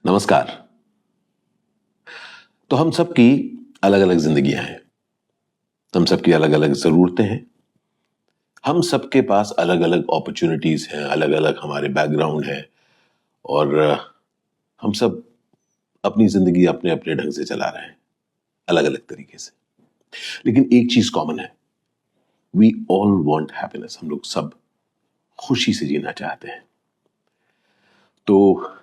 नमस्कार। तो हम सबकी अलग अलग जिंदगियां हैं, हम सबकी अलग अलग जरूरतें हैं, हम सबके पास अलग अलग अपॉर्चुनिटीज हैं, अलग अलग हमारे बैकग्राउंड है और हम सब अपनी जिंदगी अपने अपने ढंग से चला रहे हैं, अलग अलग तरीके से। लेकिन एक चीज कॉमन है, वी ऑल वांट हैप्पीनेस। हम लोग सब खुशी से जीना चाहते हैं। तो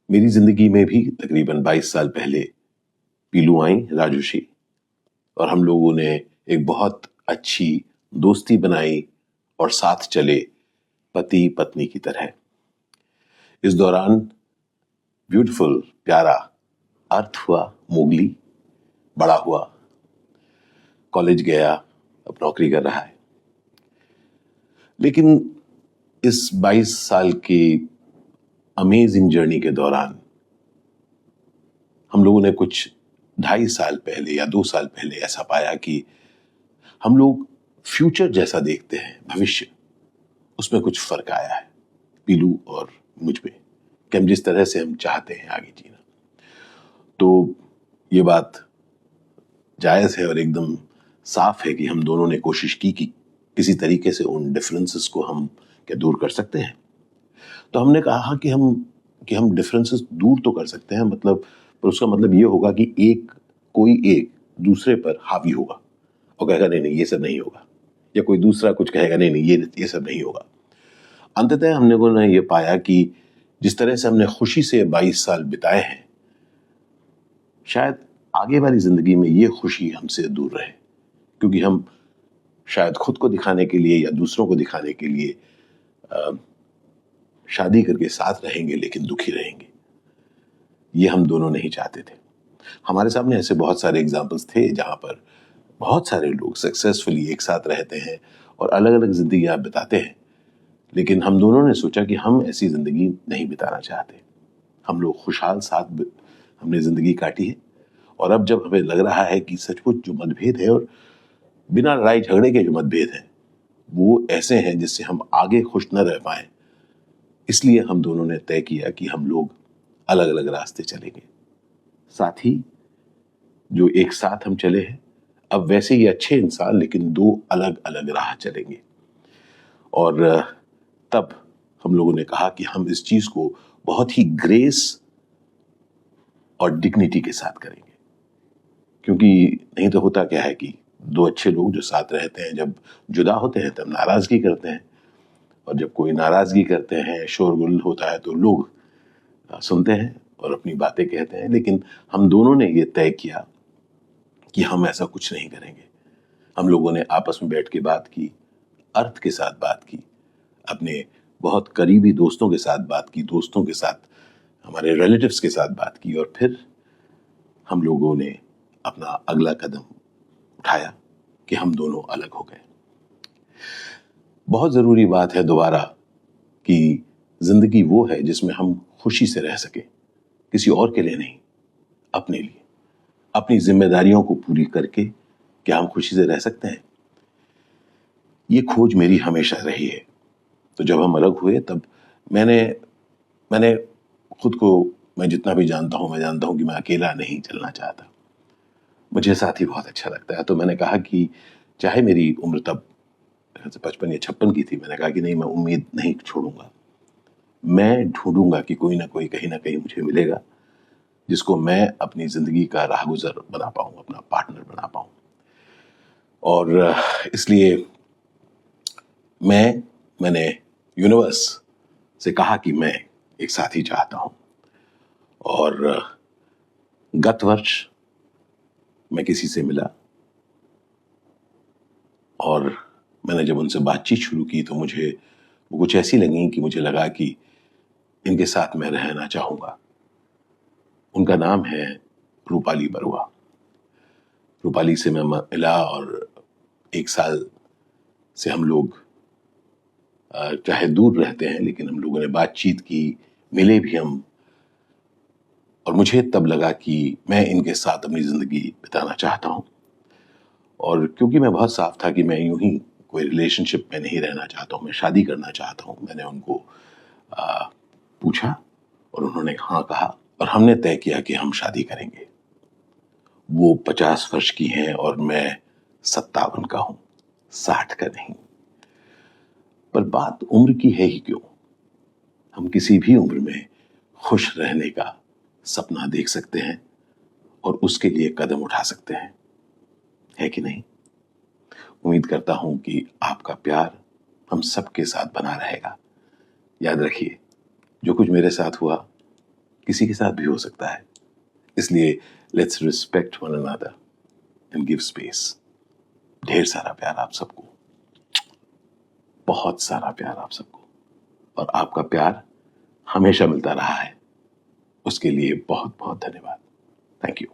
मेरी जिंदगी में भी तकरीबन 22 साल पहले पीलू आई, राजुशी, और हम लोगों ने एक बहुत अच्छी दोस्ती बनाई और साथ चले पति पत्नी की तरह। इस दौरान ब्यूटीफुल प्यारा अर्थ हुआ, मोगली बड़ा हुआ, कॉलेज गया, अब नौकरी कर रहा है। लेकिन इस 22 साल की अमेजिंग जर्नी के दौरान हम लोगों ने कुछ 2.5 साल पहले या 2 साल पहले ऐसा पाया कि हम लोग फ्यूचर जैसा देखते हैं, भविष्य, उसमें कुछ फर्क आया है पीलू और मुझ में, कि हम जिस तरह से हम चाहते हैं आगे जीना। तो ये बात जायज है और एकदम साफ है कि हम दोनों ने कोशिश की कि किसी तरीके से उन डिफरेंसेस को हम क्या दूर कर सकते हैं। तो हमने कहा कि हम डिफरेंसेस दूर तो कर सकते हैं, मतलब, पर उसका मतलब ये होगा कि कोई एक दूसरे पर हावी होगा और कहेगा नहीं नहीं ये सब नहीं होगा, या कोई दूसरा कुछ कहेगा नहीं नहीं ये सब नहीं होगा। अंततः हमने ये पाया कि जिस तरह से हमने खुशी से 22 साल बिताए हैं, शायद आगे वाली जिंदगी में ये खुशी हमसे दूर रहे, क्योंकि हम शायद खुद को दिखाने के लिए या दूसरों को दिखाने के लिए शादी करके साथ रहेंगे लेकिन दुखी रहेंगे। ये हम दोनों नहीं चाहते थे। हमारे सामने ऐसे बहुत सारे एग्जाम्पल्स थे जहां पर बहुत सारे लोग सक्सेसफुली एक साथ रहते हैं और अलग अलग जिंदगियां बिताते हैं, लेकिन हम दोनों ने सोचा कि हम ऐसी जिंदगी नहीं बिताना चाहते। हम लोग खुशहाल साथ हमने जिंदगी काटी है, और अब जब हमें लग रहा है कि सचमुच जो मतभेद है, और बिना लड़ाई झगड़े के जो मतभेद हैं, वो ऐसे हैं जिससे हम आगे खुश न रह पाए, इसलिए हम दोनों ने तय किया कि हम लोग अलग अलग रास्ते चलेंगे। साथ ही जो एक साथ हम चले हैं, अब वैसे ही अच्छे इंसान, लेकिन दो अलग अलग राह चलेंगे। और तब हम लोगों ने कहा कि हम इस चीज को बहुत ही ग्रेस और डिग्निटी के साथ करेंगे, क्योंकि नहीं तो होता क्या है कि दो अच्छे लोग जो साथ रहते हैं, जब जुदा होते हैं तब नाराजगी करते हैं, और जब कोई नाराजगी करते हैं, शोरगुल होता है, तो लोग सुनते हैं और अपनी बातें कहते हैं। लेकिन हम दोनों ने ये तय किया कि हम ऐसा कुछ नहीं करेंगे। हम लोगों ने आपस में बैठ के बात की, अर्थ के साथ बात की, अपने बहुत करीबी दोस्तों के साथ बात की, दोस्तों के साथ, हमारे रिलेटिव्स के साथ बात की, और फिर हम लोगों ने अपना अगला कदम उठाया कि हम दोनों अलग हो गए। बहुत जरूरी बात है दोबारा कि जिंदगी वो है जिसमें हम खुशी से रह सके, किसी और के लिए नहीं, अपने लिए, अपनी जिम्मेदारियों को पूरी करके क्या हम खुशी से रह सकते हैं। ये खोज मेरी हमेशा रही है। तो जब हम अलग हुए तब मैंने खुद को, मैं जितना भी जानता हूं, मैं जानता हूं कि मैं अकेला नहीं चलना चाहता, मुझे साथी बहुत अच्छा लगता है। तो मैंने कहा कि चाहे मेरी उम्र तब 55 या 56 की थी, मैंने कहा कि नहीं, मैं उम्मीद नहीं छोड़ूंगा, मैं ढूंढूंगा कि कोई ना कोई कहीं ना कहीं मुझे मिलेगा जिसको मैं अपनी जिंदगी का राहगुजर बना पाऊं, अपना पार्टनर बना पाऊं। और इसलिए मैंने यूनिवर्स से कहा कि मैं एक साथी चाहता हूं। और गत वर्ष मैं किसी से मिला, और मैंने जब उनसे बातचीत शुरू की तो मुझे वो कुछ ऐसी लगी कि मुझे लगा कि इनके साथ मैं रहना चाहूंगा। उनका नाम है रूपाली बरुआ। रूपाली से मैं मिला और 1 साल से हम लोग चाहे दूर रहते हैं, लेकिन हम लोगों ने बातचीत की, मिले भी हम, और मुझे तब लगा कि मैं इनके साथ अपनी जिंदगी बिताना चाहता हूं। और क्योंकि मैं बहुत साफ था कि मैं यूं ही कोई रिलेशनशिप में नहीं रहना चाहता हूं, मैं शादी करना चाहता हूं, मैंने उनको पूछा और उन्होंने हाँ कहा, और हमने तय किया कि हम शादी करेंगे। वो 50 वर्ष की हैं और मैं 57 का हूं, 60 का नहीं। पर बात उम्र की है ही क्यों? हम किसी भी उम्र में खुश रहने का सपना देख सकते हैं और उसके लिए कदम उठा सकते हैं, है कि नहीं? उम्मीद करता हूं कि आपका प्यार हम सबके साथ बना रहेगा। याद रखिए, जो कुछ मेरे साथ हुआ किसी के साथ भी हो सकता है, इसलिए let's respect one another and give space. ढेर सारा प्यार आप सबको, बहुत सारा प्यार आप सबको, और आपका प्यार हमेशा मिलता रहा है, उसके लिए बहुत बहुत धन्यवाद। Thank you.